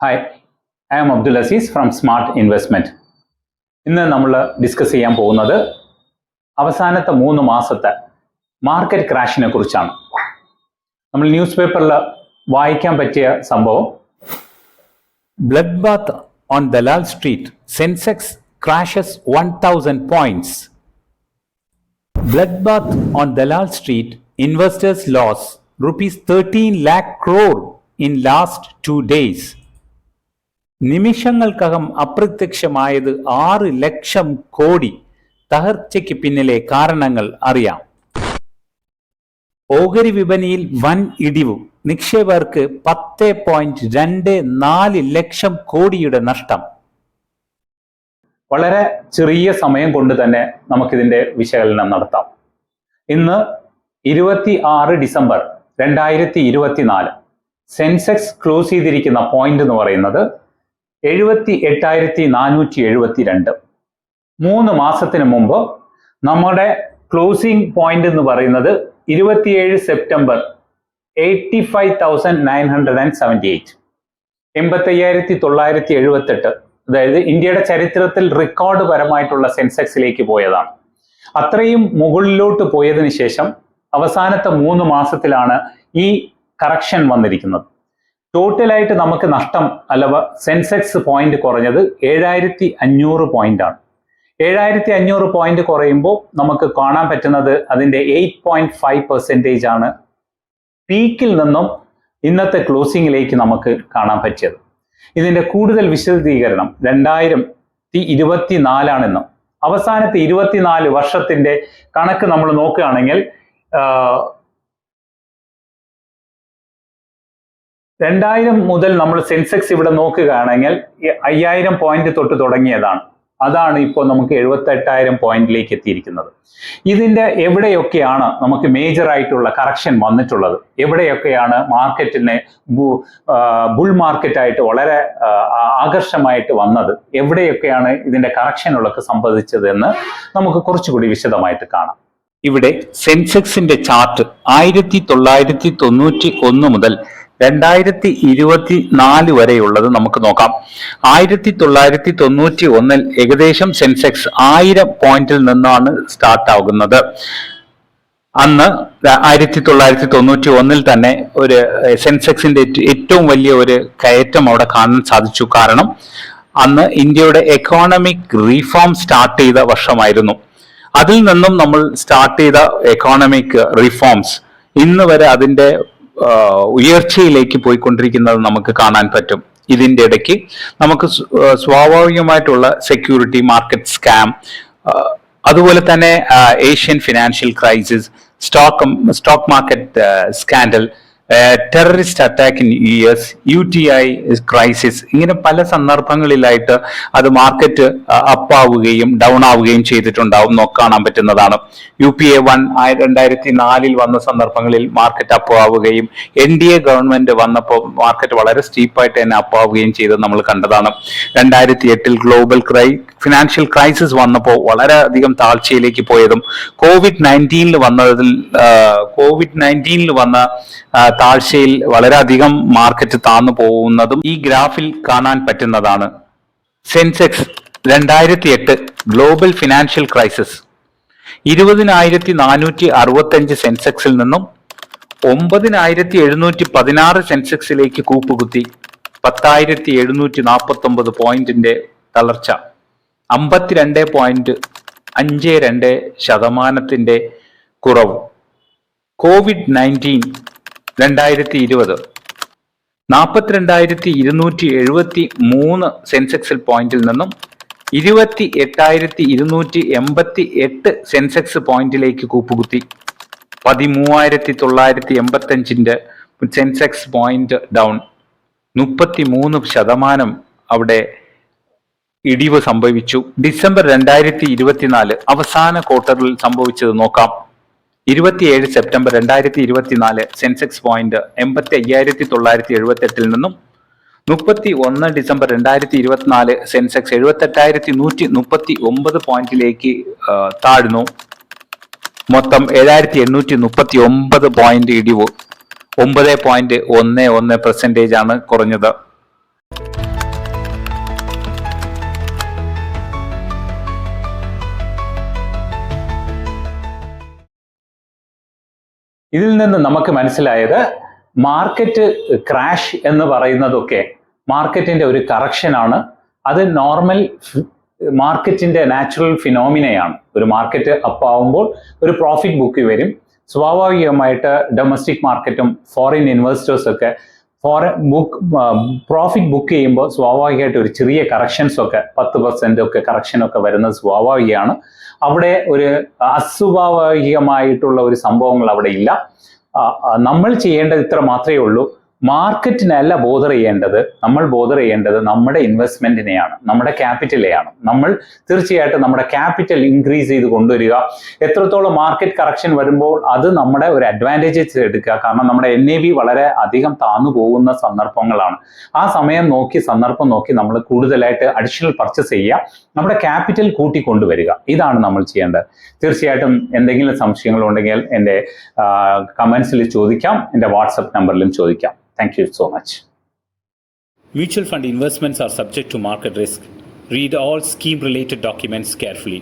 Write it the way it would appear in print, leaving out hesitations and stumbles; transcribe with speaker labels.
Speaker 1: Hi, I am Abdul Aziz from smart investment. ഇന്ന് നമ്മൾ discuss ചെയ്യാൻ പോകുന്നത് അവസാനത്തെ 3 മാസത്തെ മാർക്കറ്റ് ക്രാഷിനെ കുറിച്ചാണ്. നമ്മൾ ന്യൂസ് പേപ്പറിൽ വായിക്കാൻ പറ്റിയ സംഭവം, blood Baat on Dalal street, Sensex crashes 1000 points. Bloodbath on Dalal Street, investors lost rupees 13 lakh crore in last 2 days. നിമിഷങ്ങൾക്കകം അപ്രത്യക്ഷമായത് 6 ലക്ഷം കോടി. തകർച്ചയ്ക്ക് പിന്നിലെ കാരണങ്ങൾ അറിയാം. ഓഹരി വിപണിയിൽ വൻ ഇടിവും, നിക്ഷേപകർക്ക് 10.24 ലക്ഷം കോടിയുടെ നഷ്ടം. വളരെ ചെറിയ സമയം കൊണ്ട് തന്നെ നമുക്കിതിന്റെ വിശകലനം നടത്താം. ഇന്ന് 26 ഡിസംബർ 2024 സെൻസെക്സ് ക്ലോസ് ചെയ്തിരിക്കുന്ന പോയിന്റ് എന്ന് പറയുന്നത് 78,472. 3 മാസത്തിന് മുമ്പ് നമ്മുടെ ക്ലോസിംഗ് പോയിന്റ് എന്ന് പറയുന്നത് 27 സെപ്റ്റംബർ 85,978, 85,978. അതായത് ഇന്ത്യയുടെ ചരിത്രത്തിൽ റെക്കോർഡ് പരമായിട്ടുള്ള സെൻസെക്സിലേക്ക് പോയതാണ്. അത്രയും മുകളിലോട്ട് പോയതിനു ശേഷം അവസാനത്തെ 3 മാസത്തിലാണ് ഈ കറക്ഷൻ വന്നിരിക്കുന്നത്. ടോട്ടലായിട്ട് നമുക്ക് നഷ്ടം അഥവാ സെൻസെക്സ് പോയിന്റ് കുറഞ്ഞത് 7,500 പോയിന്റ് ആണ്. 7,500 പോയിന്റ് കുറയുമ്പോൾ നമുക്ക് കാണാൻ പറ്റുന്നത് അതിന്റെ 8.5% ആണ് പീക്കിൽ നിന്നും ഇന്നത്തെ ക്ലോസിംഗിലേക്ക് നമുക്ക് കാണാൻ പറ്റിയത്. ഇതിന്റെ കൂടുതൽ വിശദീകരണം 2024 അവസാനത്തെ 24 വർഷത്തിന്റെ കണക്ക് നമ്മൾ നോക്കുകയാണെങ്കിൽ 2000 മുതൽ നമ്മൾ സെൻസെക്സ് ഇവിടെ നോക്കുകയാണെങ്കിൽ 5000 പോയിന്റ് തൊട്ട് തുടങ്ങിയതാണ്. അതാണ് ഇപ്പോൾ നമുക്ക് 78,000 പോയിന്റിലേക്ക് എത്തിയിരിക്കുന്നത്. ഇതിന്റെ എവിടെയൊക്കെയാണ് നമുക്ക് മേജർ ആയിട്ടുള്ള കറക്ഷൻ വന്നിട്ടുള്ളത്, എവിടെയൊക്കെയാണ് മാർക്കറ്റിനെ ബുൾ മാർക്കറ്റായിട്ട് വളരെ ആകർഷമായിട്ട് വന്നത്, എവിടെയൊക്കെയാണ് ഇതിന്റെ കറക്ഷനുകളൊക്കെ സംഭവിച്ചത് എന്ന് നമുക്ക് കുറച്ചുകൂടി വിശദമായിട്ട് കാണാം. ഇവിടെ സെൻസെക്സിന്റെ ചാർട്ട് 1991 മുതൽ 2024 വരെയുള്ളത് നമുക്ക് നോക്കാം. 1991 ഏകദേശം സെൻസെക്സ് 1000 പോയിന്റിൽ നിന്നാണ് സ്റ്റാർട്ട് ആകുന്നത്. അന്ന് 1991 തന്നെ ഒരു സെൻസെക്സിന്റെ ഏറ്റവും വലിയ ഒരു കയറ്റം അവിടെ കാണാൻ സാധിച്ചു. കാരണം അന്ന് ഇന്ത്യയുടെ എക്കോണമിക് റീഫോം സ്റ്റാർട്ട് ചെയ്ത വർഷമായിരുന്നു. അതിൽ നിന്നും നമ്മൾ സ്റ്റാർട്ട് ചെയ്ത എക്കോണമിക് റിഫോംസ് ഇന്ന് വരെ അതിന്റെ ഉയർച്ചയിലേക്ക് പോയിക്കൊണ്ടിരിക്കുന്നത് നമുക്ക് കാണാൻ പറ്റും. ഇതിന്റെ ഇടയ്ക്ക് നമുക്ക് സ്വാഭാവികമായിട്ടുള്ള സെക്യൂരിറ്റി മാർക്കറ്റ് സ്കാം, അതുപോലെ തന്നെ Asian financial crisis, stock market scandal, terrorist attack in US, UTI crisis, ഇങ്ങനെ പല സന്ദർഭങ്ങളിലായിട്ട് അത് മാർക്കറ്റ് അപ്പ് ആവുകയും ഡൗൺ ആവുകയും ചെയ്തിട്ടുണ്ടാവും കാണാൻ പറ്റുന്നതാണ്. UPA 1 2004 വന്ന സന്ദർഭങ്ങളിൽ മാർക്കറ്റ് അപ്പ് ആവുകയും NDA ഗവൺമെന്റ് വന്നപ്പോൾ മാർക്കറ്റ് വളരെ സ്റ്റീപ്പായിട്ട് തന്നെ അപ്പ് ആവുകയും ചെയ്തത് നമ്മൾ കണ്ടതാണ്. 2008 ഗ്ലോബൽ ഫിനാൻഷ്യൽ ക്രൈസിസ് വന്നപ്പോൾ വളരെയധികം താഴ്ചയിലേക്ക് പോയതും, കോവിഡ്-19 വന്ന താഴ്ചയിൽ വളരെയധികം മാർക്കറ്റ് താന്നു പോകുന്നതും ഈ ഗ്രാഫിൽ കാണാൻ പറ്റുന്നതാണ്. സെൻസെക്സ് 2008 ഗ്ലോബൽ ഫിനാൻഷ്യൽ ക്രൈസിസ് 20,465 സെൻസെക്സിൽ നിന്നും 9,716 സെൻസെക്സിലേക്ക് കൂപ്പുകുത്തി. 10,749 പോയിന്റിന്റെ തളർച്ച, 52.52% കുറവ്. കോവിഡ്-19 2020 42,273 സെൻസെക്സിൽ പോയിന്റിൽ നിന്നും 28,288 സെൻസെക്സ് പോയിന്റിലേക്ക് കൂപ്പുകുത്തി. 13,985 സെൻസെക്സ് പോയിന്റ് ഡൗൺ, 33% അവിടെ ഇടിവ് സംഭവിച്ചു. ഡിസംബർ 2024 അവസാന ക്വാർട്ടറിൽ സംഭവിച്ചത് നോക്കാം. 27 സെപ്റ്റംബർ 2024 സെൻസെക്സ് പോയിന്റ് 85,978 നിന്നും 31 ഡിസംബർ 2024 സെൻസെക്സ് 78,139 പോയിന്റിലേക്ക് താഴ്ന്നു. മൊത്തം 7,839 പോയിന്റ് ഇടിവ്, 9.11% ആണ് കുറഞ്ഞത്. ഇതിൽ നിന്ന് നമുക്ക് മനസ്സിലായത് മാർക്കറ്റ് ക്രാഷ് എന്ന് പറയുന്നതൊക്കെ മാർക്കറ്റിന്റെ ഒരു കറക്ഷനാണ്. അത് നോർമൽ മാർക്കറ്റിന്റെ നാച്ചുറൽ ഫിനോമിനയാണ്. ഒരു മാർക്കറ്റ് അപ്പ് ആവുമ്പോൾ ഒരു പ്രോഫിറ്റ് ബുക്ക് വരും. സ്വാഭാവികമായിട്ട് ഡൊമസ്റ്റിക് മാർക്കറ്റും ഫോറിൻ ഇൻവെസ്റ്റേഴ്സ് ഒക്കെ പ്രോഫിറ്റ് ബുക്ക് ചെയ്യുമ്പോൾ സ്വാഭാവികമായിട്ട് ഒരു ചെറിയ കറക്ഷൻസ് ഒക്കെ 10% ഒക്കെ കറക്ഷനൊക്കെ വരുന്നത് സ്വാഭാവികമാണ്. അവിടെ ഒരു അസ്വാഭാവികമായിട്ടുള്ള ഒരു സംഭവങ്ങൾ അവിടെ ഇല്ല. നമ്മൾ ചെയ്യേണ്ടത് ഇത്ര മാത്രമേ ഉള്ളൂ. മാർക്കറ്റിനല്ല ബോധർ ചെയ്യേണ്ടത്, നമ്മൾ ബോധർ ചെയ്യേണ്ടത് നമ്മുടെ ഇൻവെസ്റ്റ്മെന്റിനെയാണ്, നമ്മുടെ ക്യാപിറ്റലെയാണ്. നമ്മൾ തീർച്ചയായിട്ടും നമ്മുടെ ക്യാപിറ്റൽ ഇൻക്രീസ് ചെയ്ത് കൊണ്ടുവരിക. എത്രത്തോളം മാർക്കറ്റ് കറക്ഷൻ വരുമ്പോൾ അത് നമ്മുടെ ഒരു അഡ്വാൻറ്റേജസ് എടുക്കുക. കാരണം നമ്മുടെ NAV വളരെ അധികം താന്നു പോകുന്ന സന്ദർഭങ്ങളാണ്. ആ സമയം നോക്കി, സന്ദർഭം നോക്കി നമ്മൾ കൂടുതലായിട്ട് അഡീഷണൽ പർച്ചേസ് ചെയ്യുക, നമ്മുടെ ക്യാപിറ്റൽ കൂട്ടിക്കൊണ്ടുവരിക. ഇതാണ് നമ്മൾ ചെയ്യേണ്ടത്. തീർച്ചയായിട്ടും എന്തെങ്കിലും സംശയങ്ങളുണ്ടെങ്കിൽ എൻ്റെ കമൻസിൽ ചോദിക്കാം, എൻ്റെ വാട്സപ്പ് നമ്പറിലും ചോദിക്കാം. Thank you so much.
Speaker 2: Mutual fund investments are subject to market risk. Read all scheme related documents carefully.